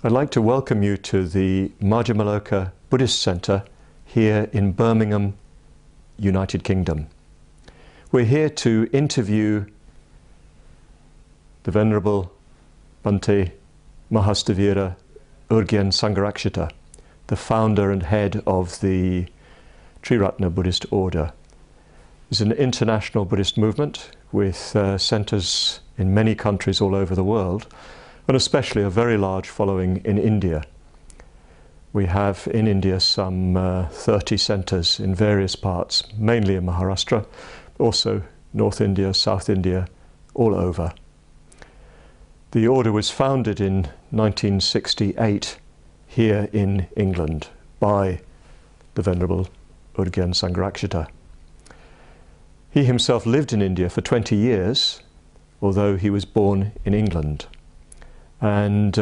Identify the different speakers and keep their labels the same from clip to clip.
Speaker 1: I'd like to welcome you to the Madhyamaloka Buddhist Centre here in Birmingham, United Kingdom. We're here to interview the Venerable Bhante Mahasthavira Urgyen Sangharakshita, the founder and head of the Triratna Buddhist order. It's an international Buddhist movement with centres in many countries all over the world, and especially a very large following in India. We have in India some 30 centres in various parts, mainly in Maharashtra, also North India, South India, all over. The order was founded in 1968 here in England by the Venerable Urgyen Sangharakshita. He himself lived in India for 20 years, although he was born in England. And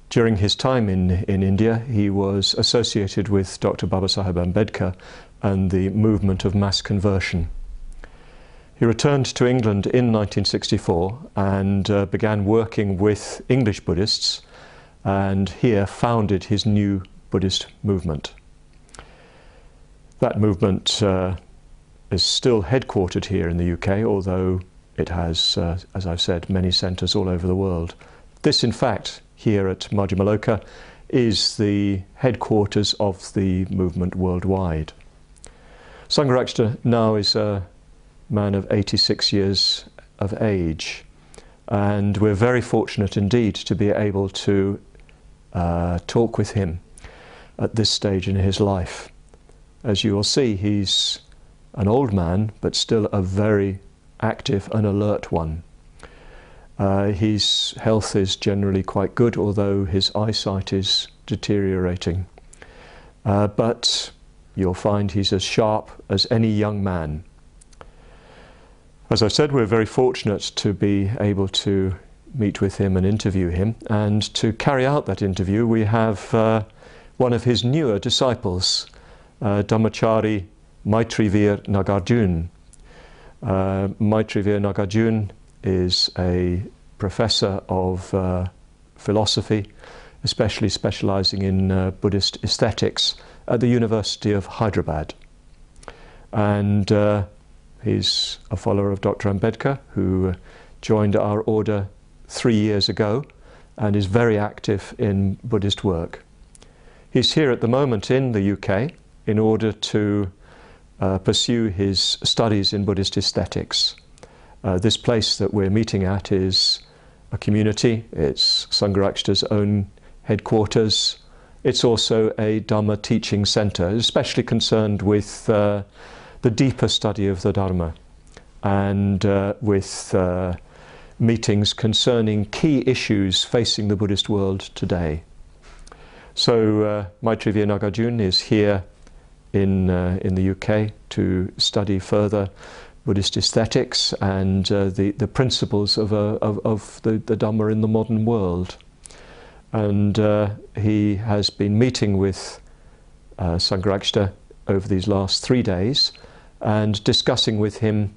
Speaker 1: during his time in India, he was associated with Dr Babasaheb Ambedkar and the movement of mass conversion. He returned to England in 1964 and began working with English Buddhists, and here founded his new Buddhist movement. That movement is still headquartered here in the UK, although it has, as I've said, many centres all over the world. This, in fact, here at Madhyamaloka, is the headquarters of the movement worldwide. Sangharakshita now is a man of 86 years of age, and we're very fortunate indeed to be able to talk with him at this stage in his life. As you will see, he's an old man, but still a very active and alert one. His health is generally quite good, although his eyesight is deteriorating. But you'll find he's as sharp as any young man. As I said, we're very fortunate to be able to meet with him and interview him. And to carry out that interview, we have one of his newer disciples, Dhammachari Maitriveer Nagarjuna. Maitriveer Nagarjuna is a professor of philosophy, especially specialising in Buddhist aesthetics at the University of Hyderabad. And he's a follower of Dr Ambedkar, who joined our order 3 years ago and is very active in Buddhist work. He's here at the moment in the UK in order to pursue his studies in Buddhist aesthetics. This place that we're meeting at is a community. It's Sangharakshita's own headquarters. It's also a Dhamma teaching centre, especially concerned with the deeper study of the Dharma and with meetings concerning key issues facing the Buddhist world today. So Maitriveer Nagarjuna is here in the UK to study further Buddhist aesthetics and the principles of the Dhamma in the modern world. And he has been meeting with Sangharakshita over these last 3 days and discussing with him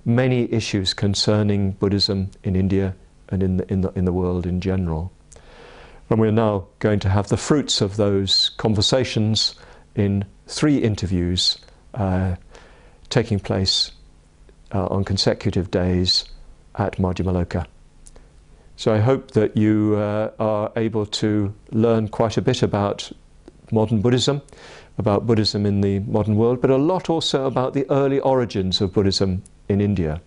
Speaker 1: many issues concerning Buddhism in India and in the world in general. And we're now going to have the fruits of those conversations in 3 interviews taking place on consecutive days at Madhyamaloka. So I hope that you are able to learn quite a bit about modern Buddhism, about Buddhism in the modern world, but a lot also about the early origins of Buddhism in India.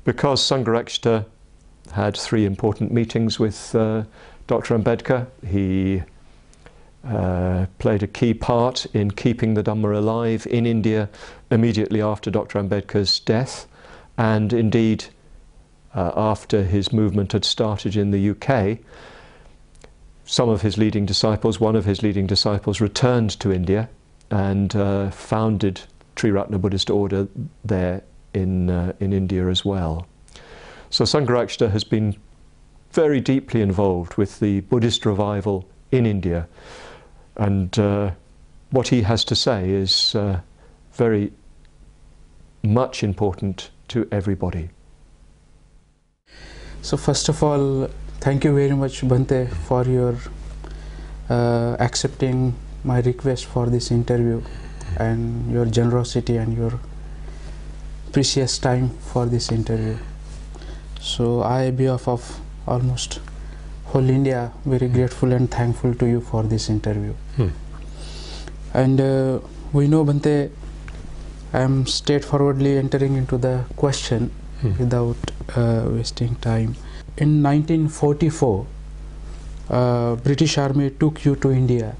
Speaker 1: Because Sangharakshita had 3 important meetings with Dr Ambedkar, he played a key part in keeping the Dhamma alive in India immediately after Dr Ambedkar's death, and indeed after his movement had started in the UK. Some of his leading disciples, one of his leading disciples, returned to India and founded Triratna Buddhist order there in India as well. So Sangharakshita has been very deeply involved with the Buddhist revival in India, and what he has to say is very much important to everybody.
Speaker 2: So first of all, Thank you very much, Bhante, for your accepting my request for this interview and your generosity and your precious time for this interview. So I, on behalf of almost whole India, very grateful and thankful to you for this interview. And we know, Bhante, I am straightforwardly entering into the question without wasting time. In 1944, British Army took you to India.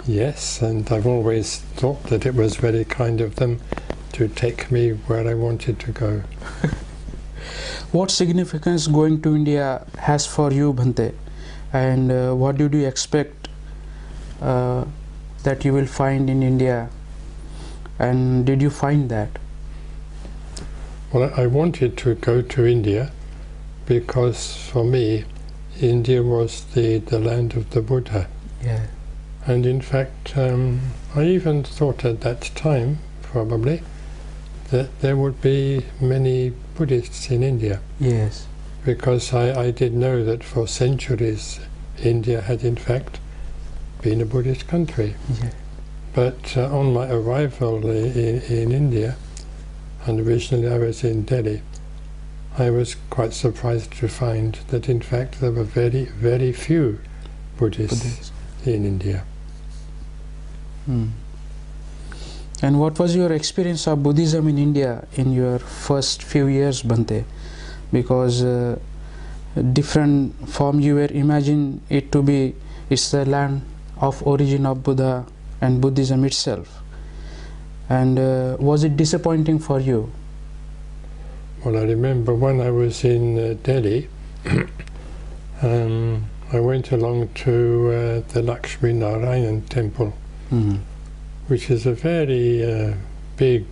Speaker 3: Yes, and I've always thought that it was very kind of them to take me where I wanted to go.
Speaker 2: What significance going to India has for you, Bhante? And what did you expect that you will find in India? And did you find that?
Speaker 3: Well, I wanted to go to India because for me, India was the land of the Buddha.
Speaker 2: Yeah.
Speaker 3: And in fact, I even thought at that time, probably, that there would be many Buddhists in India.
Speaker 2: Yes.
Speaker 3: Because I did know that for centuries India had in fact been a Buddhist country.
Speaker 2: Yeah.
Speaker 3: But on my arrival in India, and originally I was in Delhi, I was quite surprised to find that in fact there were very, very few Buddhists in India.
Speaker 2: And what was your experience of Buddhism in India in your first few years, Bhante? Because different from you were imagining it to be, it's the land of origin of Buddha and Buddhism itself. And was it disappointing for you?
Speaker 3: Well, I remember when I was in Delhi, I went along to the Lakshmi Narayan temple, which is a very big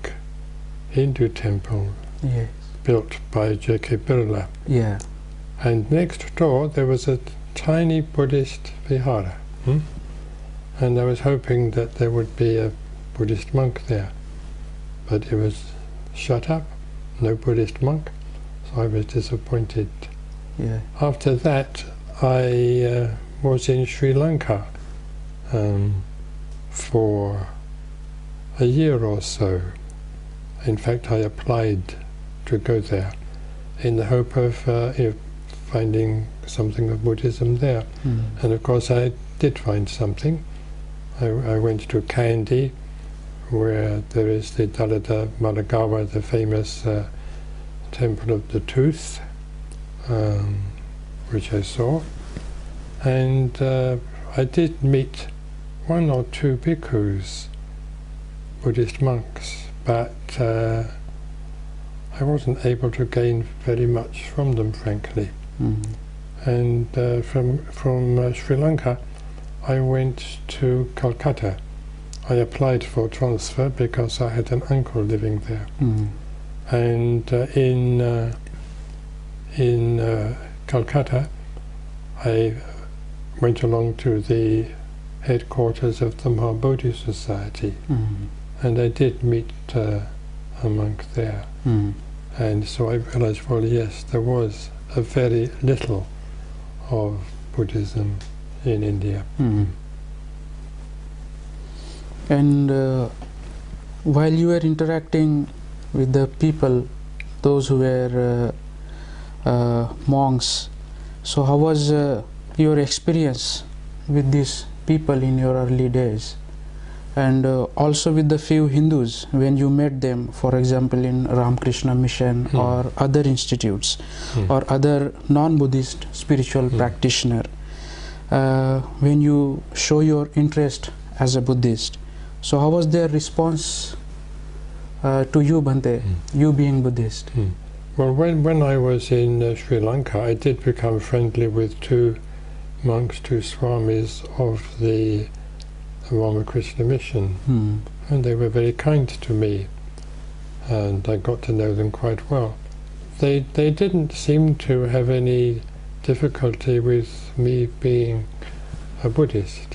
Speaker 3: Hindu temple,
Speaker 2: yes,
Speaker 3: built by J.K. Birla.
Speaker 2: Yeah.
Speaker 3: And next door there was a tiny Buddhist vihara. And I was hoping that there would be a Buddhist monk there. But it was shut up, no Buddhist monk, so I was disappointed.
Speaker 2: Yeah.
Speaker 3: After that, I was in Sri Lanka for a year or so. In fact, I applied to go there in the hope of finding something of Buddhism there. And of course I did find something. I went to Kandy, where there is the Dalada Madagawa, the famous Temple of the Tooth, which I saw. And I did meet one or two bhikkhus, Buddhist monks, but I wasn't able to gain very much from them, frankly. And from Sri Lanka, I went to Calcutta. I applied for transfer because I had an uncle living there. And in Calcutta, I went along to the headquarters of the Mahabodhi Society, and I did meet a monk there. And so I realized, well, yes, there was a very little of Buddhism in India.
Speaker 2: And while you were interacting with the people, those who were monks, so how was your experience with these people in your early days? And also with the few Hindus, when you met them, for example in Ramakrishna Mission or other institutes or other non-Buddhist spiritual practitioner, when you show your interest as a Buddhist, so how was their response to you, Bhante, you being Buddhist?
Speaker 3: Well, when I was in Sri Lanka, I did become friendly with two monks, two swamis of the Ramakrishna Mission, and they were very kind to me, and I got to know them quite well. They didn't seem to have any difficulty with me being a Buddhist,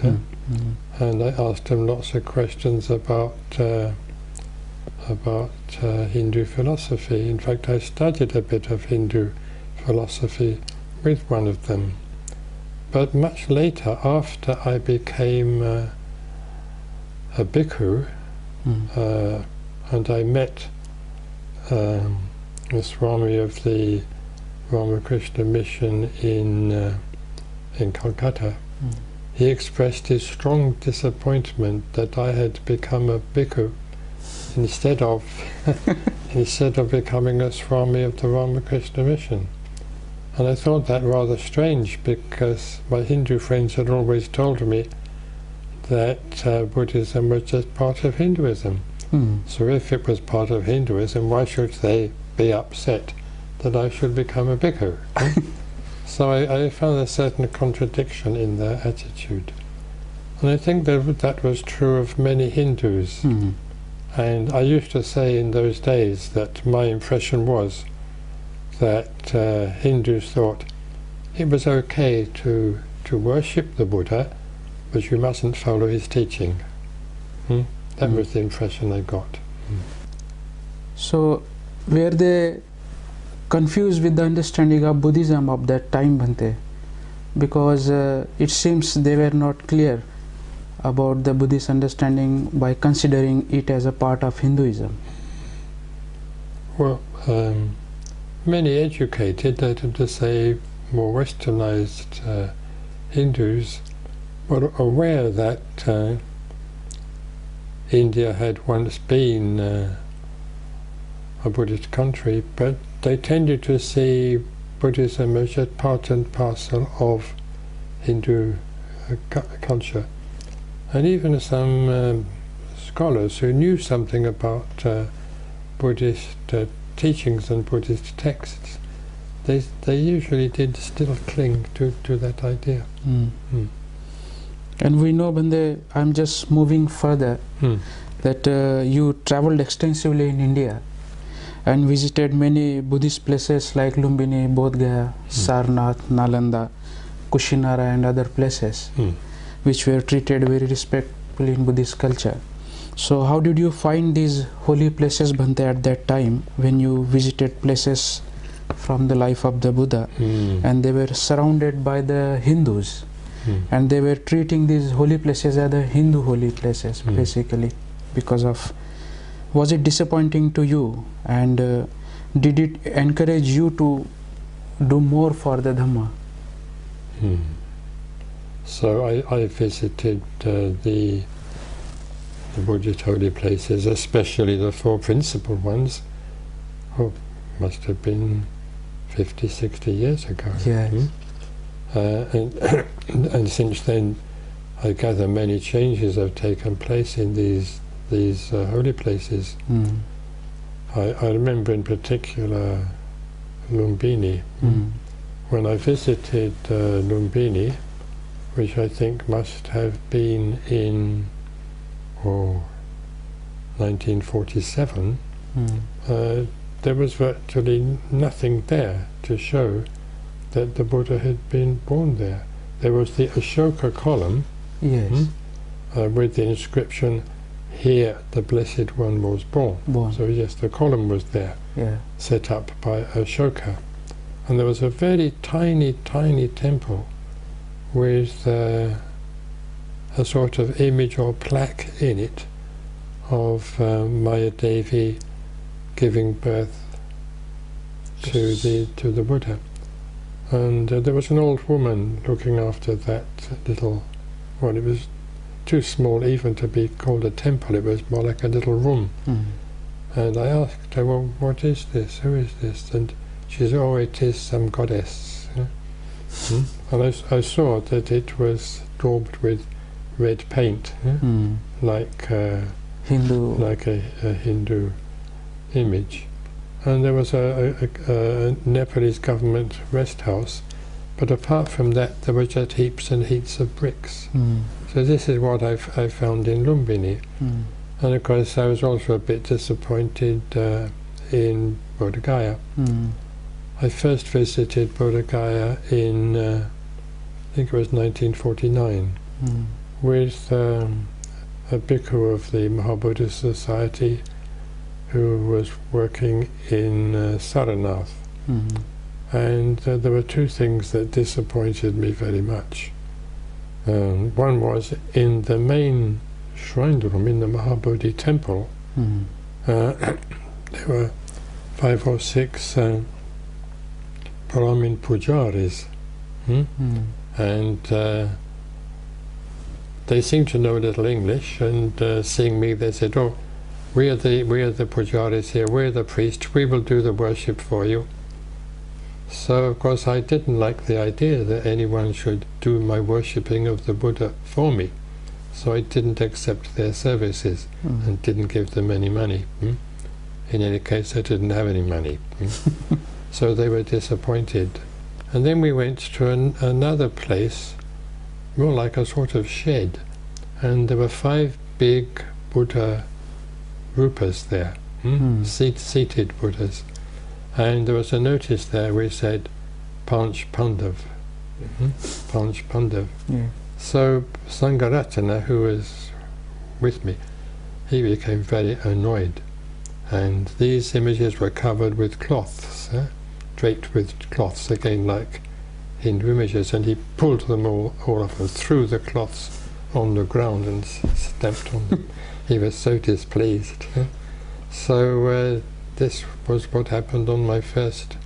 Speaker 3: and I asked them lots of questions about Hindu philosophy. In fact, I studied a bit of Hindu philosophy with one of them. But much later, after I became a bhikkhu, and I met the Swami of the Ramakrishna Mission in Calcutta, he expressed his strong disappointment that I had become a bhikkhu instead of becoming a Swami of the Ramakrishna Mission. And I thought that rather strange, because my Hindu friends had always told me that Buddhism was just part of Hinduism. So if it was part of Hinduism, why should they be upset that I should become a bhikkhu? So I found a certain contradiction in their attitude. And I think that was true of many Hindus. And I used to say in those days that my impression was that Hindus thought it was okay to worship the Buddha, but you mustn't follow his teaching. That was the impression I got.
Speaker 2: So, were they confused with the understanding of Buddhism of that time, Bhante? Because it seems they were not clear about the Buddhist understanding by considering it as a part of Hinduism.
Speaker 3: Well, many educated, that is to say more westernized Hindus, were aware that India had once been a Buddhist country, but they tended to see Buddhism as just part and parcel of Hindu culture. And even some scholars who knew something about Buddhist teachings and Buddhist texts, they usually did still cling to that idea.
Speaker 2: And we know, Bhante, I'm just moving further, that you traveled extensively in India and visited many Buddhist places like Lumbini, Bodh Gaya, Sarnath, Nalanda, Kushinara and other places, which were treated very respectfully in Buddhist culture. So how did you find these holy places, Bhante, at that time when you visited places from the life of the Buddha, and they were surrounded by the Hindus, and they were treating these holy places as the Hindu holy places, basically, because of... Was it disappointing to you, and did it encourage you to do more for the Dhamma?
Speaker 3: So I visited the Buddhist holy places, especially the four principal ones, must have been 50, 60 years ago.
Speaker 2: Yes.
Speaker 3: And since then, I gather many changes have taken place in these holy places. I remember in particular Lumbini. When I visited Lumbini, which I think must have been in 1947, there was virtually nothing there to show that the Buddha had been born there. There was the Ashoka column, with the inscription, "Here the Blessed One was born." So yes, the column was there, set up by Ashoka. And there was a very tiny, tiny temple with a sort of image or plaque in it of Maya Devi giving birth to the Buddha. And there was an old woman looking after that little, well, it was too small even to be called a temple, it was more like a little room. And I asked her, well, what is this? Who is this? And she said, oh, it is some goddess. And I saw that it was daubed with red paint, like
Speaker 2: Hindu,
Speaker 3: like a Hindu image. And there was a Nepalese government rest house, but apart from that there were just heaps and heaps of bricks. So this is what I found in Lumbini. And of course I was also a bit disappointed in Bodh Gaya. I first visited Bodh Gaya in, I think it was 1949, with a bhikkhu of the Mahabuddhist Society who was working in Sarnath. and there were two things that disappointed me very much. One was in the main shrine room in the Mahabodhi temple, there were 5 or 6 Brahmin pujaris, and they seemed to know a little English, and seeing me they said, "Oh, we are the pujaris here, we're the priests, we will do the worship for you." So of course I didn't like the idea that anyone should do my worshipping of the Buddha for me, so I didn't accept their services and didn't give them any money. In any case, I didn't have any money. So they were disappointed. And then we went to another place, more like a sort of shed, and there were 5 big Buddha rupas there, seated Buddhas. And there was a notice there which said, Panch Pandav. Panch Pandav.
Speaker 2: Yeah.
Speaker 3: So Sangharatna, who was with me, he became very annoyed. And these images were covered with cloths, draped with cloths, again like Hindu images, and he pulled them all off and threw the cloths on the ground and stamped on them. He was so displeased. So this was what happened on my first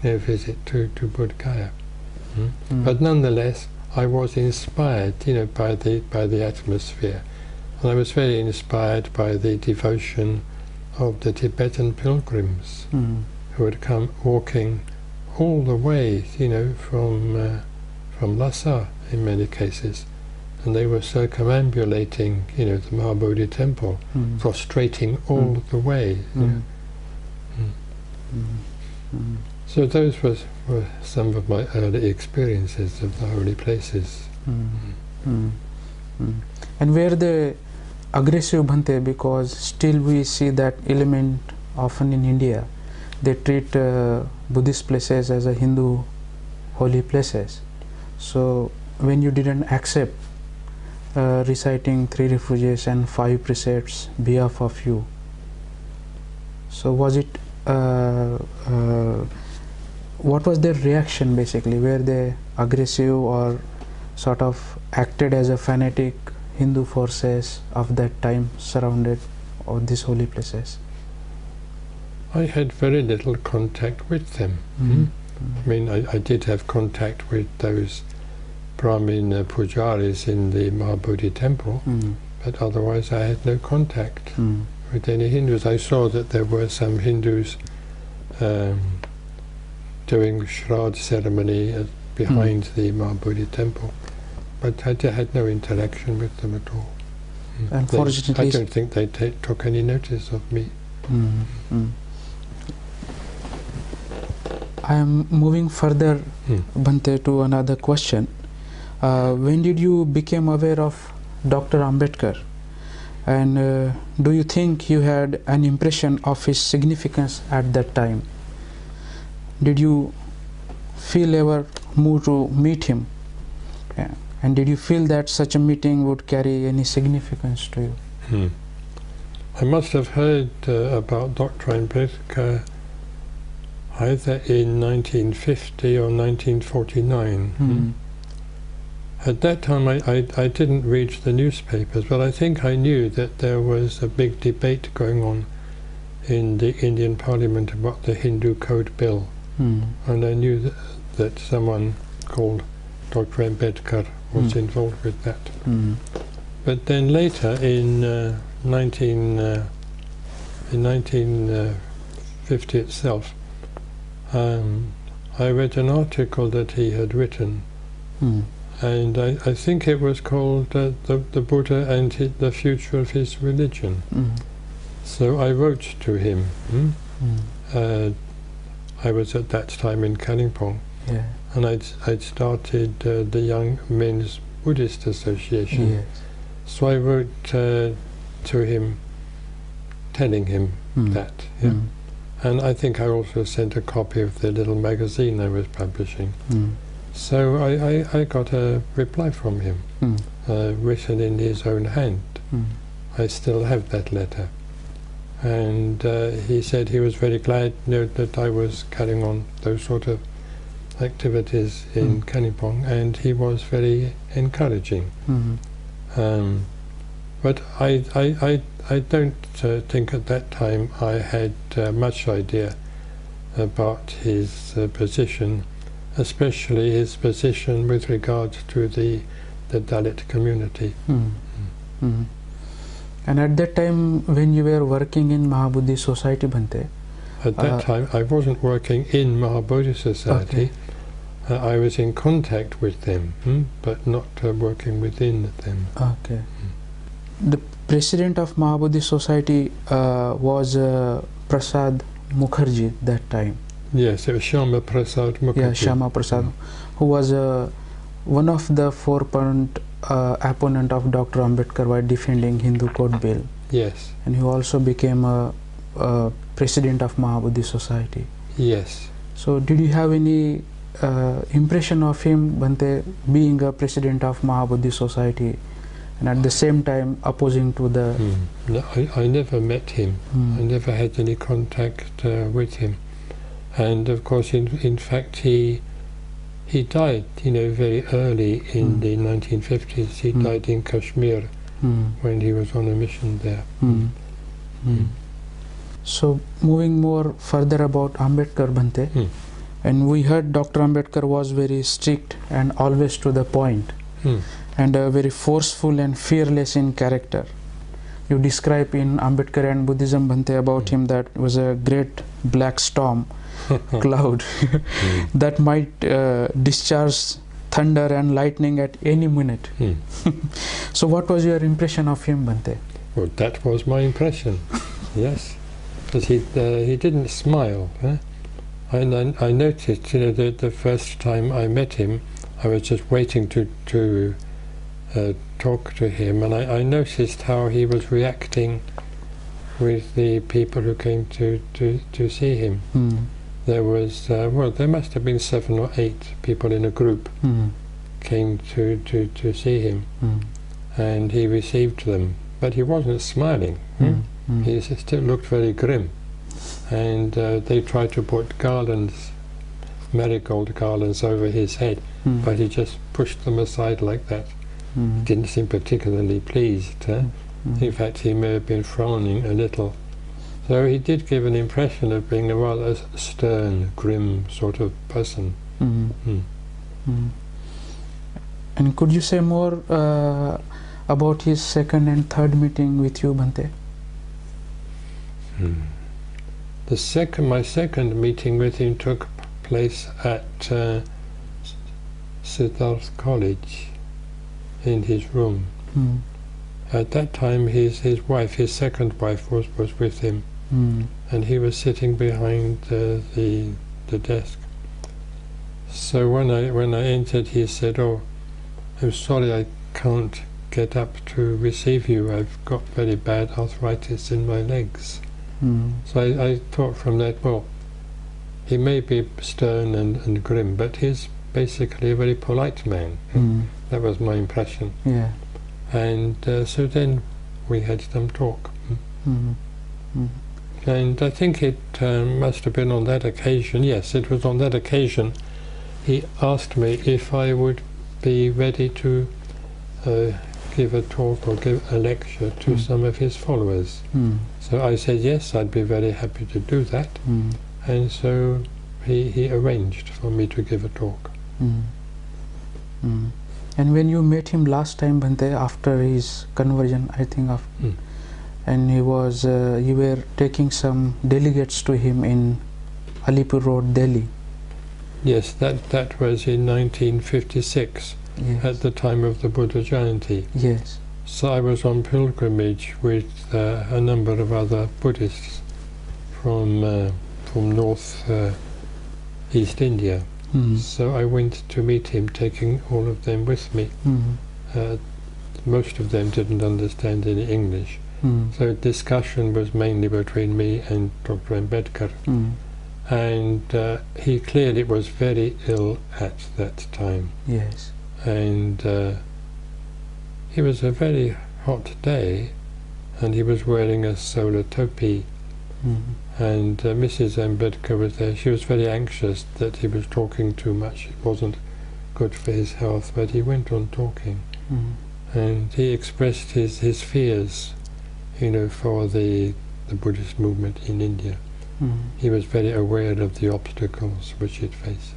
Speaker 3: visit to Bodh Gaya. But nonetheless, I was inspired, by the atmosphere, and I was very inspired by the devotion of the Tibetan pilgrims who had come walking all the way, from Lhasa in many cases, and they were circumambulating, the Mahabodhi temple, prostrating all the way. So those were some of my early experiences of the holy places.
Speaker 2: And were they aggressive, Bhante? Because still we see that element often in India. They treat Buddhist places as a Hindu holy places. So when you didn't accept reciting 3 refuges and 5 precepts behalf of you, so was it what was their reaction basically? Were they aggressive or sort of acted as a fanatic Hindu forces of that time surrounded all these holy places?
Speaker 3: I had very little contact with them. I mean, I did have contact with those Brahmin pujaris in the Mahabodhi temple, but otherwise I had no contact with any Hindus. I saw that there were some Hindus doing Shraddha ceremony behind the Mahabodhi temple, but I had no interaction with them at all.
Speaker 2: Unfortunately,
Speaker 3: I don't think they took any notice of me.
Speaker 2: I am moving further, Bhante, to another question. When did you become aware of Dr. Ambedkar? And do you think you had an impression of his significance at that time? Did you feel ever moved to meet him? And did you feel that such a meeting would carry any significance to you?
Speaker 3: I must have heard about Dr. Ambedkar either in 1950 or 1949. At that time I didn't read the newspapers, but I think I knew that there was a big debate going on in the Indian Parliament about the Hindu Code Bill, and I knew that someone called Dr. Ambedkar was involved with that. But then later in 1950 itself, I read an article that he had written, and I think it was called the Buddha and the Future of His Religion. So I wrote to him. I was at that time in Kalimpong, and I'd started the Young Men's Buddhist Association. So I wrote to him, telling him that. And I think I also sent a copy of the little magazine I was publishing. So I got a reply from him, written in his own hand. I still have that letter. And he said he was very glad that I was carrying on those sort of activities in Kalimpong, and he was very encouraging. But I don't think at that time I had much idea about his position, especially his position with regard to the Dalit community.
Speaker 2: And at that time, when you were working in Mahabodhi Society, Bhante?
Speaker 3: At that time, I wasn't working in Mahabodhi Society.
Speaker 2: Okay.
Speaker 3: I was in contact with them, but not working within them.
Speaker 2: Okay. The president of Mahabodhi Society was Prasad Mukherjee that time.
Speaker 3: Yes, it was Shama Prasad Mukherjee.
Speaker 2: Yeah, Shama Prasad, who was one of the four-point opponent of Dr Ambedkar while defending Hindu Code Bill.
Speaker 3: Yes.
Speaker 2: And he also became a president of Mahabodhi Society.
Speaker 3: Yes.
Speaker 2: So did you have any impression of him, Bhante, being a president of Mahabodhi Society and at the same time opposing to the...
Speaker 3: No, I never met him. I never had any contact with him. And of course, in fact, he died, very early in the 1950s. He died in Kashmir when he was on a mission there.
Speaker 2: So, moving more further about Ambedkar, Bhante, and we heard Dr Ambedkar was very strict and always to the point, and very forceful and fearless in character. You describe in Ambedkar and Buddhism, Bhante, about him that it was a great black storm cloud that might discharge thunder and lightning at any minute. So what was your impression of him, Bhante?
Speaker 3: Well, that was my impression, yes. Because he didn't smile. And I noticed, the first time I met him, I was just waiting to talk to him, and I noticed how he was reacting with the people who came to see him. There was, there must have been 7 or 8 people in a group came to see him, and he received them, but he wasn't smiling. He still looked very grim, and they tried to put garlands, marigold garlands, over his head, but he just pushed them aside like that. He didn't seem particularly pleased. In fact, he may have been frowning a little. So he did give an impression of being a rather stern, grim sort of person.
Speaker 2: And could you say more about his second and third meeting with you, Bhante?
Speaker 3: My second meeting with him took place at Siddharth College, in his room. At that time, his wife, his second wife, was with him, and he was sitting behind the desk. So when I entered, he said, "Oh, I'm sorry, I can't get up to receive you. I've got very bad arthritis in my legs." So I thought from that, well, he may be stern and grim, but he's basically a very polite man. That was my impression.
Speaker 2: Yeah.
Speaker 3: And so then we had some talk. And I think it must have been on that occasion, yes, it was on that occasion, he asked me if I would be ready to give a talk or give a lecture to some of his followers. So I said yes, I'd be very happy to do that. And so he arranged for me to give a talk.
Speaker 2: And when you met him last time, Bhante, after his conversion, I think, and he was, you were taking some delegates to him in Alipur Road, Delhi.
Speaker 3: Yes, that was in 1956,
Speaker 2: yes,
Speaker 3: at the time of the Buddha Jayanti.
Speaker 2: Yes.
Speaker 3: So I was on pilgrimage with a number of other Buddhists from North East India. So I went to meet him, taking all of them with me. Most of them didn't understand any English. So discussion was mainly between me and Dr Ambedkar. And he clearly was very ill at that time.
Speaker 2: Yes.
Speaker 3: And it was a very hot day, and he was wearing a solar topi. And Mrs. Ambedkar was there. She was very anxious that he was talking too much. It wasn't good for his health, but he went on talking. And he expressed his fears, you know, for the Buddhist movement in India. He was very aware of the obstacles which it faced.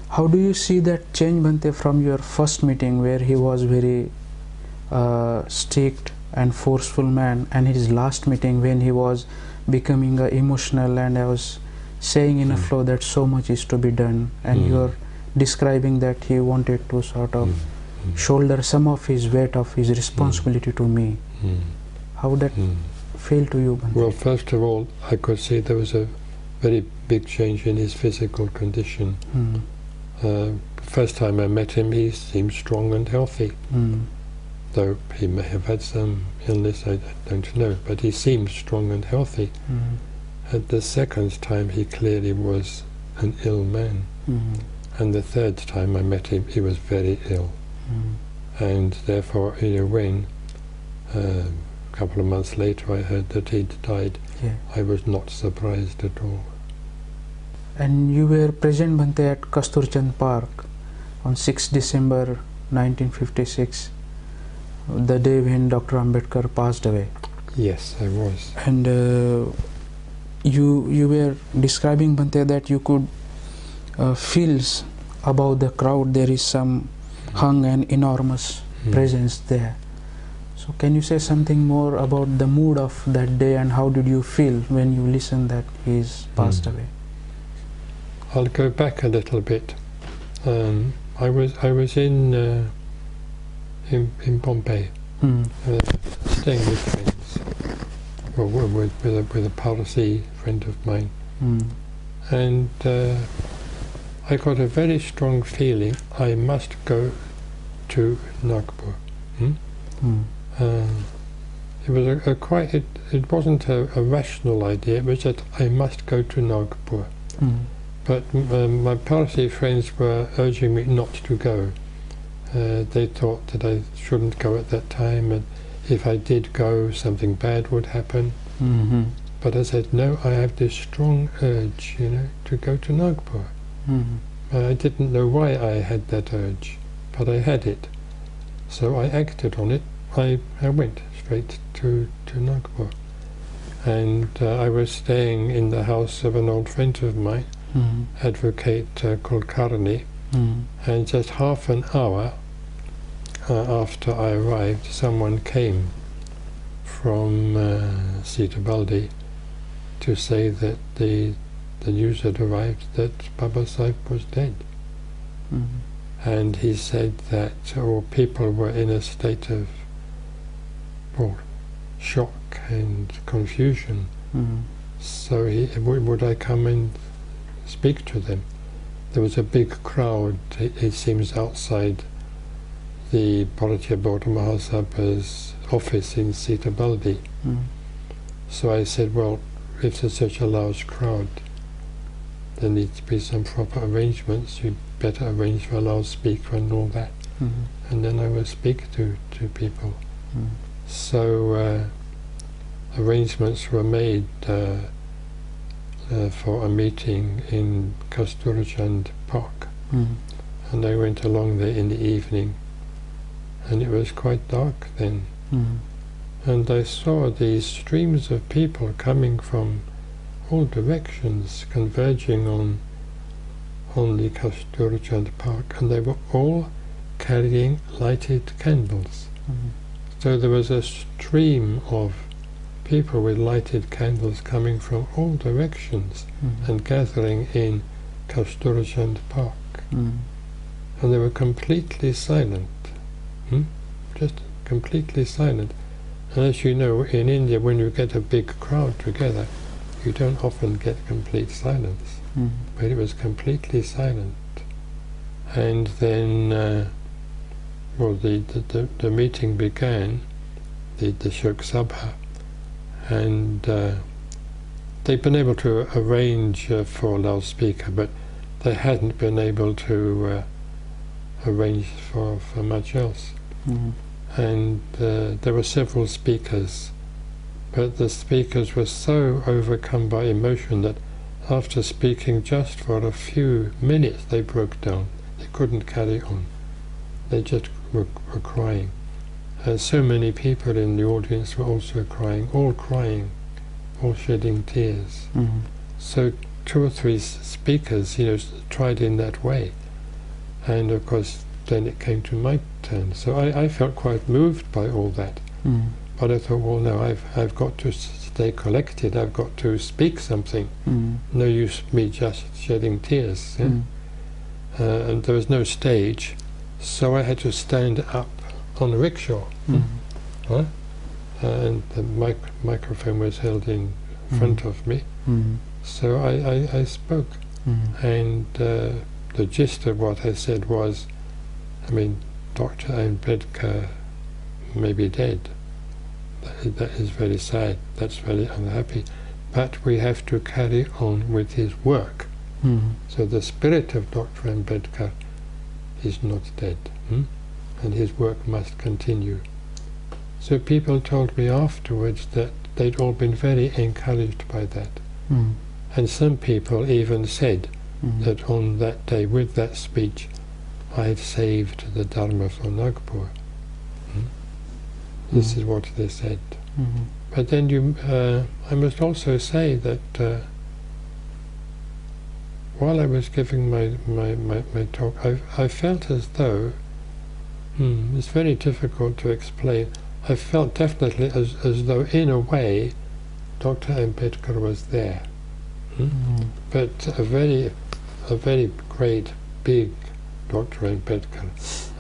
Speaker 2: How do you see that change, Bhante, from your first meeting where he was very strict and forceful man, and his last meeting when he was becoming emotional and I was saying in a flow that so much is to be done, and you're describing that he wanted to sort of shoulder some of his weight of his responsibility to me. How that feel to you, Bhante?
Speaker 3: Well, first of all, I could see there was a very big change in his physical condition. First time I met him, he seemed strong and healthy. Though he may have had some illness, I don't know, but he seemed strong and healthy. At the second time, he clearly was an ill man. And the third time I met him, he was very ill. And therefore, you know, when a couple of months later I heard that he'd died, I was not surprised at all.
Speaker 2: And you were present, Bhante, at Kasturchand Park on 6 December 1956, the day when Dr. Ambedkar passed away.
Speaker 3: Yes, I was.
Speaker 2: And you were describing, Bhante, that you could feel above the crowd there is some hung and enormous presence there. So can you say something more about the mood of that day and how did you feel when you listened that he is passed away?
Speaker 3: I'll go back a little bit. I was in Bombay, staying with friends, or with a Parsi friend of mine, and I got a very strong feeling I must go to Nagpur. It was it wasn't a rational idea. It was that I must go to Nagpur. But my Parsi friends were urging me not to go. They thought that I shouldn't go at that time, and if I did go, something bad would happen. But I said, no, I have this strong urge, you know, to go to Nagpur. I didn't know why I had that urge, but I had it. So I acted on it. I went straight to Nagpur. And I was staying in the house of an old friend of mine, Advocate Kulkarni, and just half an hour after I arrived, someone came from Sitabaldi to say that the news had arrived that Baba Sahib was dead. And he said that all people were in a state of shock and confusion. So would I come and speak to them? There was a big crowd, it seems, outside the Bharatiya Bauddha Mahasabha's office in Sitabaldi. So I said, well, if there's such a large crowd, there needs to be some proper arrangements. You better arrange for a loudspeaker and all that. And then I will speak to people. So arrangements were made for a meeting in Kasturchand Park. And I went along there in the evening, and it was quite dark then. And I saw these streams of people coming from all directions, converging on the Kasturchand Park, and they were all carrying lighted candles. So there was a stream of people with lighted candles coming from all directions and gathering in Kasturchand Park. And they were completely silent. Just completely silent. And as you know, in India, when you get a big crowd together, you don't often get complete silence. But it was completely silent. And then, well, the meeting began, the Shok Sabha, and they'd been able to arrange for a loudspeaker, but they hadn't been able to arrange for much else. And there were several speakers but the speakers were so overcome by emotion that after speaking just for a few minutes they broke down. They couldn't carry on. They just were crying. So many people in the audience were also crying, all shedding tears. So 2 or 3 speakers, tried in that way. And of course, then it came to my turn. So I felt quite moved by all that. But I thought, well, no, I've got to stay collected. I've got to speak something. No use me just shedding tears. Yeah? And there was no stage, so I had to stand up on a rickshaw. And the microphone was held in front of me. So I spoke. And the gist of what I said was, Dr. Ambedkar may be dead. That is very sad. That's very unhappy. But we have to carry on with his work. So the spirit of Dr. Ambedkar is not dead. And his work must continue. So people told me afterwards that they'd all been very encouraged by that. And some people even said that on that day, with that speech, I had saved the Dharma for Nagpur. This is what they said. But then I must also say that while I was giving my talk, I felt as though, it's very difficult to explain, I felt definitely as though in a way Dr. Ambedkar was there. But a very great big Dr. Ambedkar,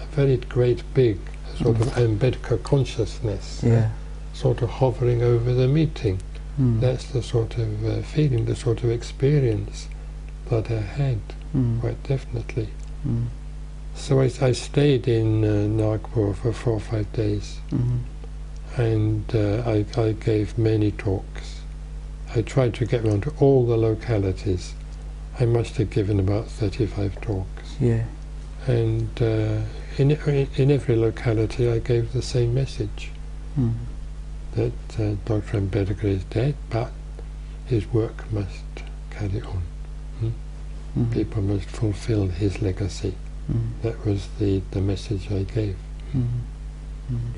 Speaker 3: a very great big sort of Ambedkar consciousness, sort of hovering over the meeting. That's the sort of feeling, the sort of experience that I had, quite definitely. So I stayed in Nagpur for 4 or 5 days, and I gave many talks. I tried to get around to all the localities. I must have given about 35 talks. And in every locality I gave the same message, that Dr. Ambedkar is dead, but his work must carry on. People must fulfill his legacy. That was the message I gave.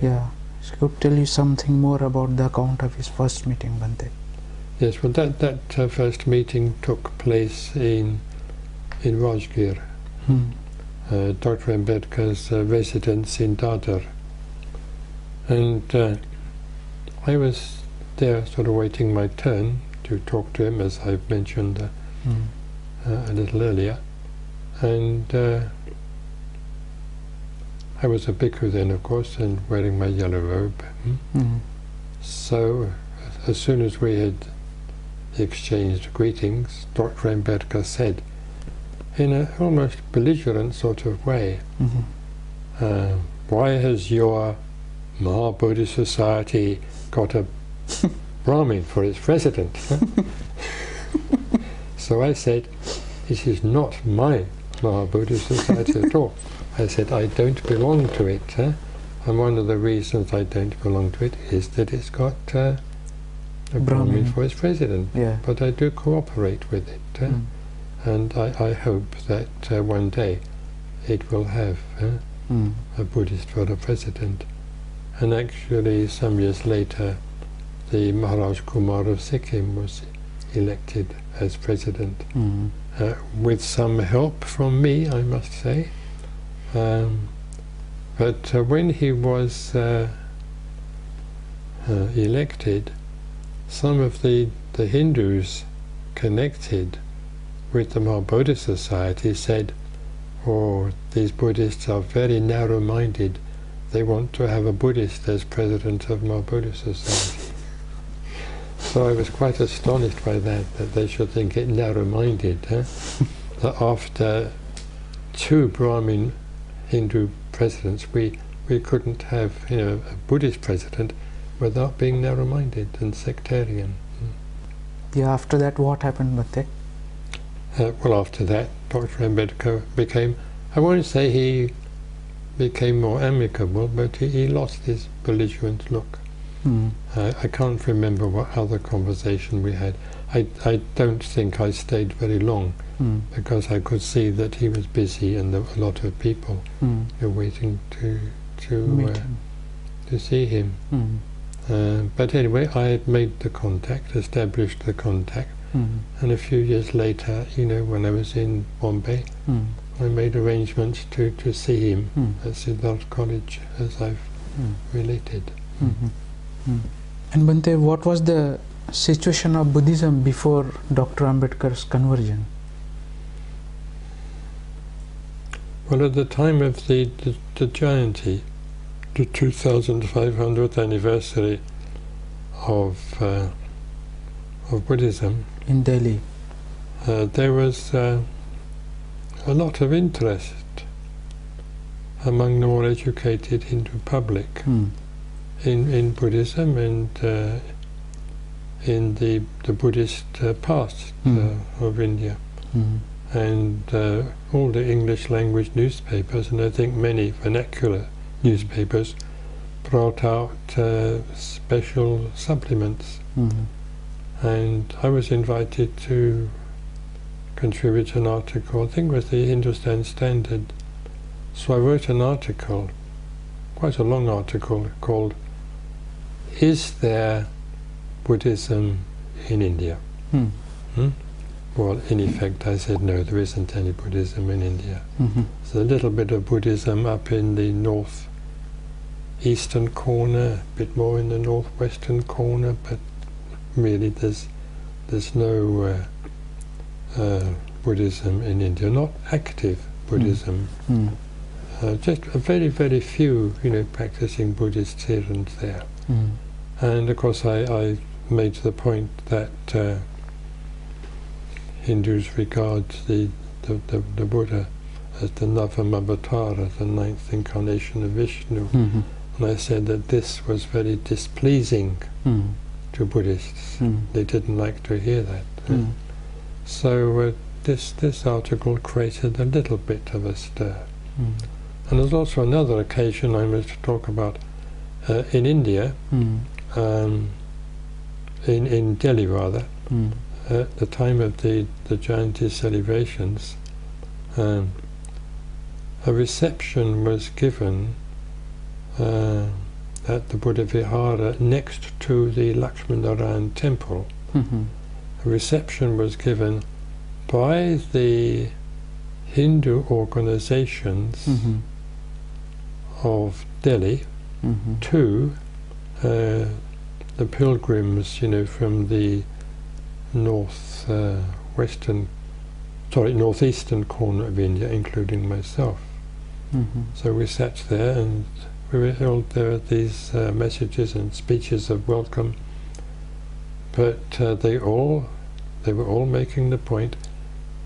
Speaker 2: Yeah. So could tell you something more about the account of his first meeting, Bhante?
Speaker 3: Yes, well that first meeting took place in Urgyen. Dr. Ambedkar's residence in Dadar. And I was there sort of waiting my turn to talk to him, as I've mentioned a little earlier. And I was a bhikkhu then, of course, and wearing my yellow robe. So as soon as we had exchanged greetings, Dr. Ambedkar said, in an almost belligerent sort of way, why has your Maha-Buddhist Society got a Brahmin for its president? So I said, this is not my Maha-Buddhist Society at all. I said, I don't belong to it. And one of the reasons I don't belong to it is that it's got a Brahmin for its president. But I do cooperate with it. And I hope that one day it will have a Buddhist for a president. And actually, some years later, the Maharaj Kumar of Sikkim was elected as president, with some help from me, I must say. But when he was elected, some of the Hindus connected with the Maha-Buddhist Society said, oh, these Buddhists are very narrow-minded. They want to have a Buddhist as president of Maha-Buddhist Society. So I was quite astonished by that they should think it narrow-minded. That after 2 Brahmin Hindu presidents, we couldn't have a Buddhist president without being narrow-minded and sectarian.
Speaker 2: Yeah, after that what happened, Bhante?
Speaker 3: Well, after that, Dr. Ambedkar became, I won't say he became more amicable, but he lost his belligerent look. I can't remember what other conversation we had. I don't think I stayed very long because I could see that he was busy and there were a lot of people were waiting to see him. But anyway, I had made the contact, established the contact, and a few years later, you know, when I was in Bombay, I made arrangements to see him at Siddharth College, as I've related.
Speaker 2: And Bhante, what was the situation of Buddhism before Dr. Ambedkar's conversion?
Speaker 3: Well, at the time of the Jayanti, the 2500th anniversary of Buddhism
Speaker 2: in Delhi,
Speaker 3: there was a lot of interest among the more educated Hindu public in Buddhism and in the Buddhist past of India. And all the English language newspapers, and I think many vernacular newspapers, brought out special supplements. And I was invited to contribute an article, I think it was the Hindustan Standard. So I wrote an article, quite a long article, called "Is There Buddhism in India?" Well, in effect, I said no, there isn't any Buddhism in India. There's a little bit of Buddhism up in the north-eastern corner, a bit more in the northwestern corner, but really there's no Buddhism in India, not active Buddhism. Just a very, very few, you know, practicing Buddhists here and there. And of course I made the point that Hindus regard the Buddha as the Navamatara, the ninth incarnation of Vishnu. And I said that this was very displeasing to Buddhists. They didn't like to hear that. So this article created a little bit of a stir. And there's also another occasion I must talk about in India, in Delhi rather, at the time of the Jayanti celebrations, a reception was given at the Buddha Vihara next to the Lakshmanarayan temple. A reception was given by the Hindu organizations of Delhi to the pilgrims, you know, from the northeastern corner of India, including myself. So we sat there and we were held there at these messages and speeches of welcome, but they were all making the point: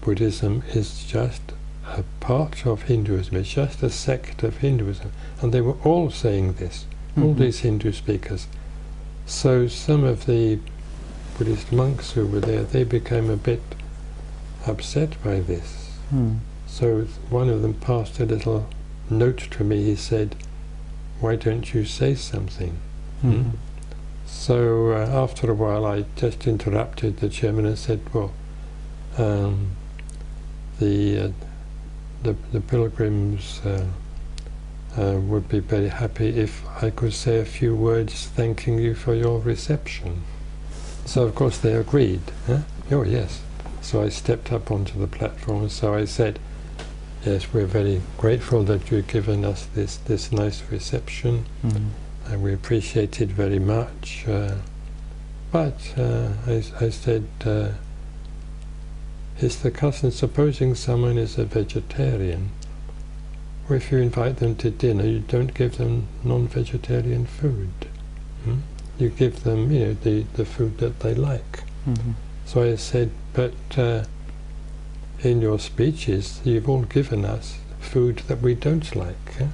Speaker 3: Buddhism is just a part of Hinduism, it's just a sect of Hinduism. And they were all saying this, all these Hindu speakers. So some of the Buddhist monks who were there, they became a bit upset by this. So one of them passed a little note to me. He said, "Why don't you say something?" So after a while I just interrupted the chairman and said, well, the pilgrims would be very happy if I could say a few words thanking you for your reception. So of course they agreed. Oh yes. So I stepped up onto the platform and so I said, yes, we're very grateful that you've given us this nice reception, and we appreciate it very much. But I said, it's the custom, supposing someone is a vegetarian, or if you invite them to dinner, you don't give them non-vegetarian food. You give them, you know, the food that they like. So I said, but in your speeches, you've all given us food that we don't like,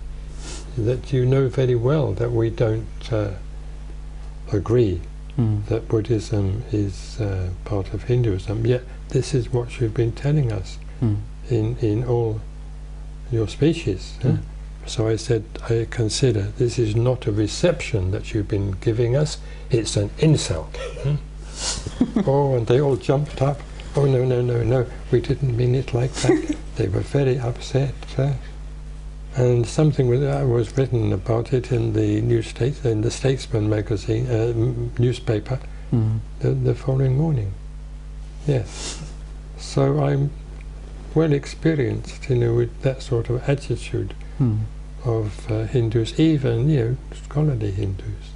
Speaker 3: that you know very well that we don't agree that Buddhism is part of Hinduism, yet this is what you've been telling us in all your speeches. So I said, I consider this is not a reception that you've been giving us, it's an insult. Oh, and they all jumped up. Oh, no, no, no, no, we didn't mean it like that. They were very upset. And something was written about it in the Statesman magazine, newspaper, the following morning. Yes. So I'm well experienced, with that sort of attitude of Hindus, even, scholarly Hindus.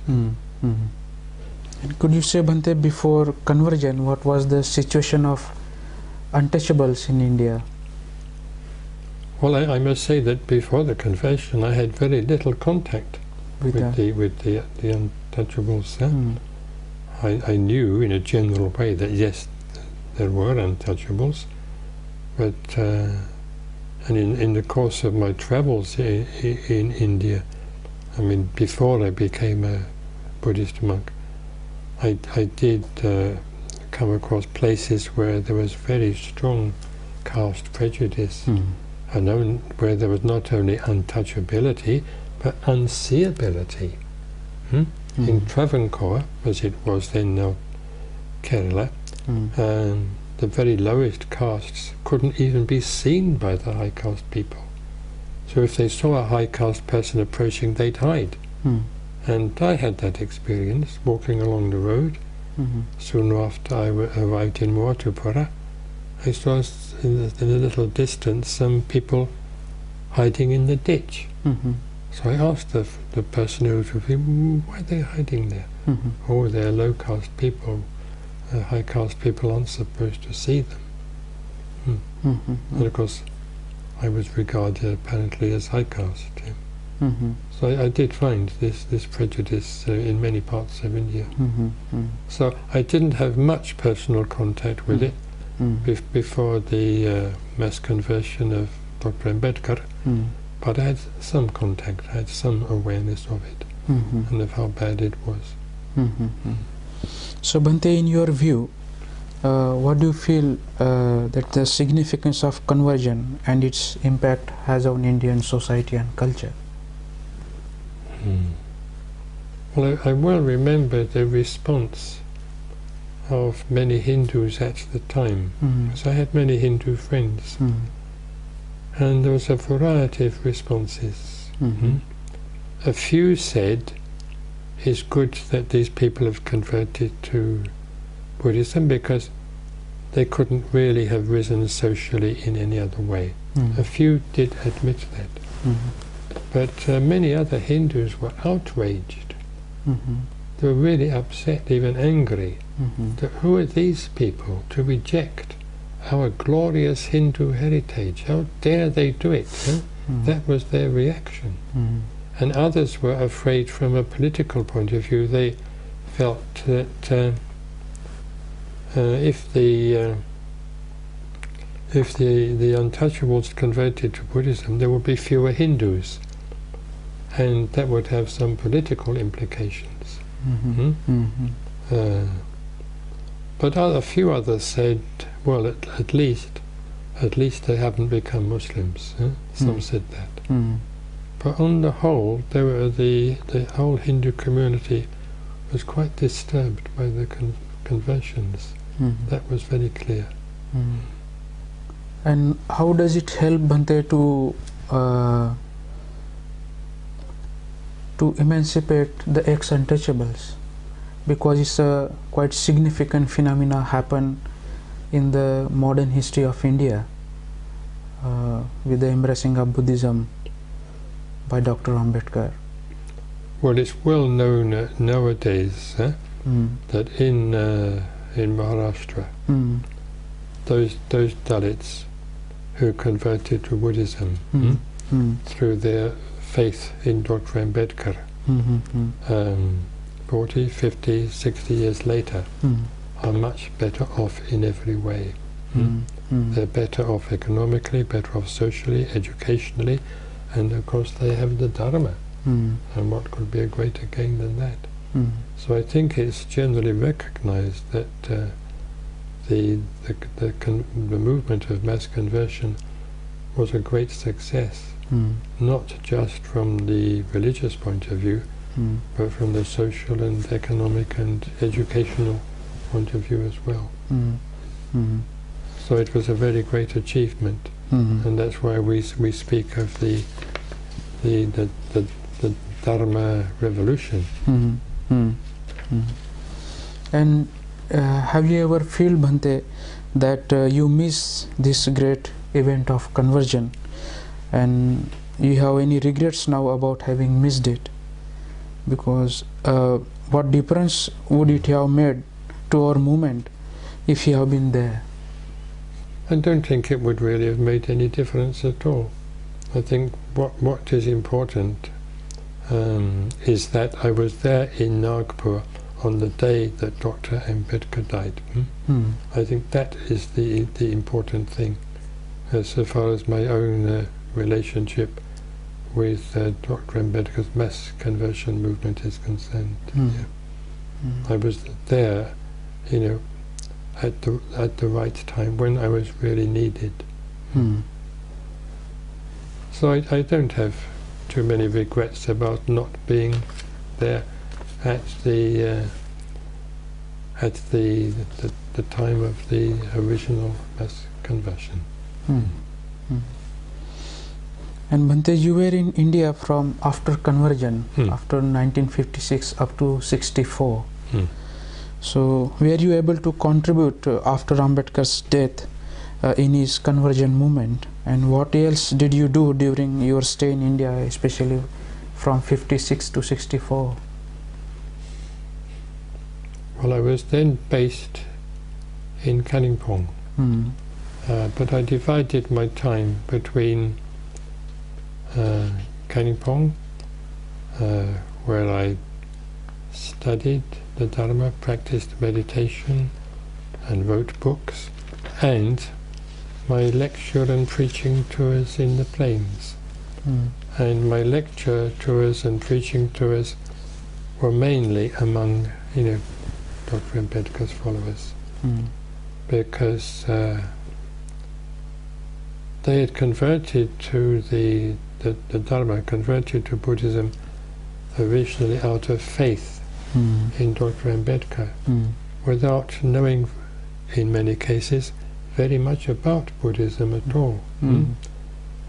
Speaker 2: And could you say, Bhante, before conversion, what was the situation of untouchables in India?
Speaker 3: Well, I must say that before the conversion, I had very little contact with the untouchables. I knew in a general way that yes, there were untouchables, but and in the course of my travels in India, I mean, before I became a Buddhist monk, I did come across places where there was very strong caste prejudice, and where there was not only untouchability but unseeability. In Travancore, as it was then now Kerala, the very lowest castes couldn't even be seen by the high caste people. So if they saw a high caste person approaching, they'd hide. And I had that experience walking along the road. Soon after I arrived in Maitriveer, I saw in a little distance some people hiding in the ditch. So I asked the person who was with me, why are they hiding there? Oh, they're low caste people. High caste people aren't supposed to see them. And of course, I was regarded apparently as high caste. So I did find this prejudice in many parts of India. So I didn't have much personal contact with it before the mass conversion of Dr Ambedkar, but I had some contact, I had some awareness of it and of how bad it was.
Speaker 2: So Bhante, in your view, what do you feel that the significance of conversion and its impact has on Indian society and culture?
Speaker 3: Well, I well remember the response of many Hindus at the time, because I had many Hindu friends, and there was a variety of responses. A few said, it's good that these people have converted to Buddhism because they couldn't really have risen socially in any other way. A few did admit that. But many other Hindus were outraged. They were really upset, even angry. That who are these people to reject our glorious Hindu heritage? How dare they do it? That was their reaction. And others were afraid from a political point of view. They felt that if the untouchables converted to Buddhism, there would be fewer Hindus, and that would have some political implications. But a few others said, well, at least they haven't become Muslims. Some said that. But on the whole, the whole Hindu community was quite disturbed by the conversions. That was very clear.
Speaker 2: And how does it help, Bhante, to emancipate the ex-untouchables? Because it's a quite significant phenomena happen in the modern history of India with the embracing of Buddhism by Dr Ambedkar.
Speaker 3: Well, it's well known nowadays that in Maharashtra, those Dalits who converted to Buddhism through their faith in Dr Ambedkar 40, 50, 60 years later are much better off in every way. They're better off economically, better off socially, educationally, and of course they have the Dharma. And what could be a greater gain than that? So I think it's generally recognized that the movement of mass conversion was a great success. not just from the religious point of view, but from the social and economic and educational point of view as well. So it was a very great achievement, and that's why we speak of the Dharma revolution.
Speaker 2: And have you ever feel, Bhante, that you miss this great event of conversion, and you have any regrets now about having missed it? Because what difference would it have made to our movement if you have been there?
Speaker 3: I don't think it would really have made any difference at all. I think what is important is that I was there in Nagpur on the day that Dr Ambedkar died. I think that is the important thing, as far as my own relationship with Dr Ambedkar's mass conversion movement is concerned. I was there, at the right time when I was really needed. So I don't have too many regrets about not being there at the time of the original mass conversion.
Speaker 2: And Bhante, you were in India from after conversion, after 1956 up to 64. So were you able to contribute after Ambedkar's death in his conversion movement? And what else did you do during your stay in India, especially from 56 to 64?
Speaker 3: Well, I was then based in Kalimpong, but I divided my time between Kalimpong, where I studied the Dharma, practiced meditation and wrote books, and my lecture and preaching tours in the plains. And my lecture tours and preaching tours were mainly among, Dr Ambedkar's followers, because they had converted to the Dharma, converted to Buddhism originally out of faith in Dr Ambedkar, without knowing, in many cases, very much about Buddhism at all.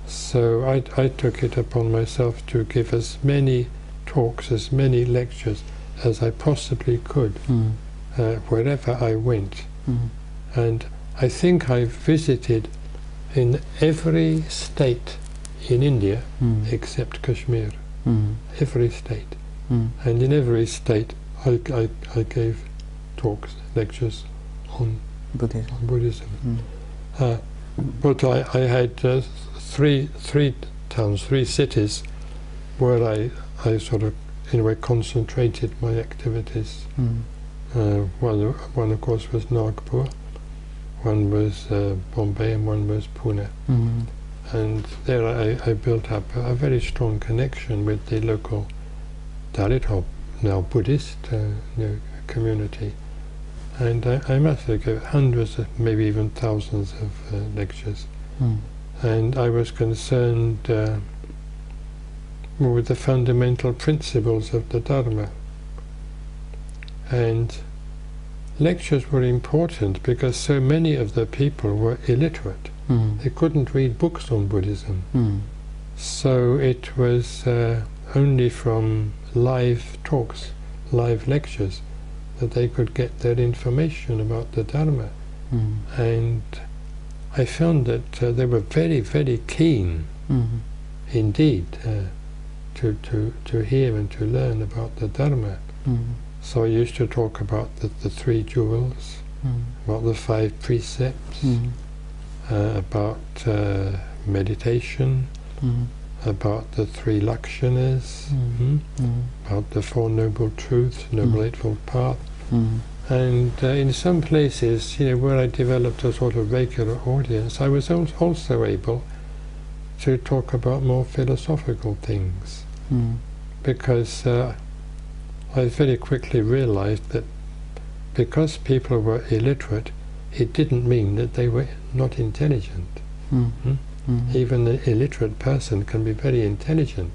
Speaker 3: So I took it upon myself to give as many talks, as many lectures as I possibly could, wherever I went. And I think I visited in every state in India except Kashmir. Every state. And in every state I gave talks, lectures on Buddhism. But I had three towns, 3 cities where I sort of, in a way, concentrated my activities. One of course was Nagpur, one was Bombay, and one was Pune. And there I built up a very strong connection with the local Dalit, or now Buddhist community. And I must have given hundreds, maybe even thousands of lectures. And I was concerned with the fundamental principles of the Dharma. And lectures were important because so many of the people were illiterate. They couldn't read books on Buddhism. So it was only from live talks, live lectures, that they could get their information about the Dharma. And I found that they were very, very keen indeed to hear and to learn about the Dharma. So I used to talk about the 3 jewels, about the 5 precepts, about meditation, about the 3 lakshanas, about the 4 noble truths, Noble Eightfold Path. And in some places, where I developed a sort of regular audience, I was also able to talk about more philosophical things, because I very quickly realized that because people were illiterate, it didn't mean that they were not intelligent. Even an illiterate person can be very intelligent.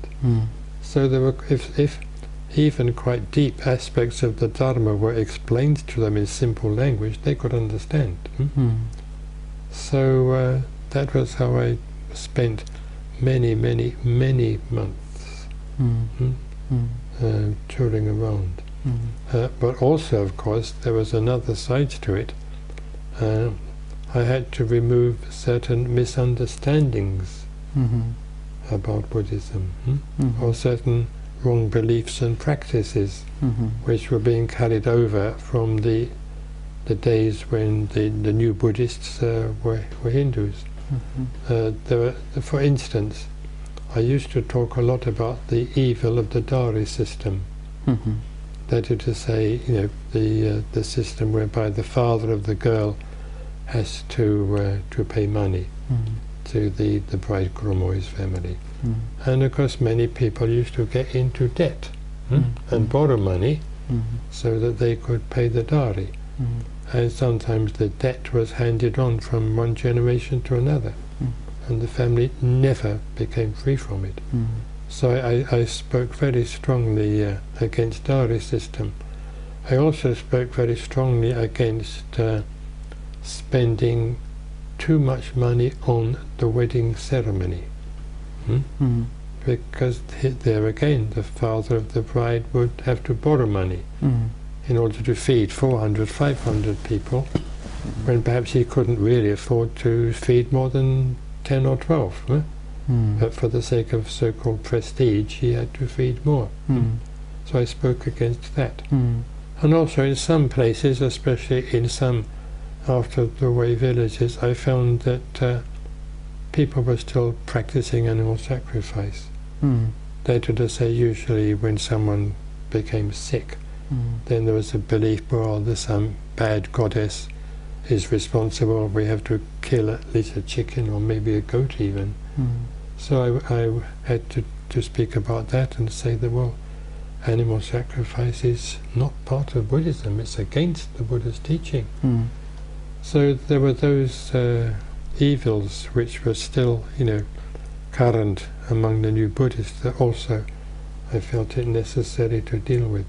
Speaker 3: So there were, if even quite deep aspects of the Dharma were explained to them in simple language, they could understand. So that was how I spent many months touring around. But also, of course, there was another side to it. I had to remove certain misunderstandings about Buddhism, or certain wrong beliefs and practices which were being carried over from the days when the new Buddhists were Hindus. For instance, I used to talk a lot about the evil of the dowry system. That is to say, the system whereby the father of the girl has to pay money to the bridegroom or his family. And of course many people used to get into debt and borrow money so that they could pay the dowry. And sometimes the debt was handed on from one generation to another, and the family never became free from it. So I spoke very strongly against dowry system. I also spoke very strongly against spending too much money on the wedding ceremony. Because there again, the father of the bride would have to borrow money in order to feed 400, 500 people, when perhaps he couldn't really afford to feed more than 10 or 12. But for the sake of so-called prestige, he had to feed more. So I spoke against that. And also in some places, especially in some out-of-the-way villages, I found that people were still practicing animal sacrifice. That is to say, usually when someone became sick, then there was a belief, well, there's some bad goddess is responsible, we have to kill at least a chicken or maybe a goat even. So I had to speak about that and say that, well, animal sacrifice is not part of Buddhism, it's against the Buddha's teaching. So there were those evils which were still, current among the new Buddhists that also I felt it necessary to deal with.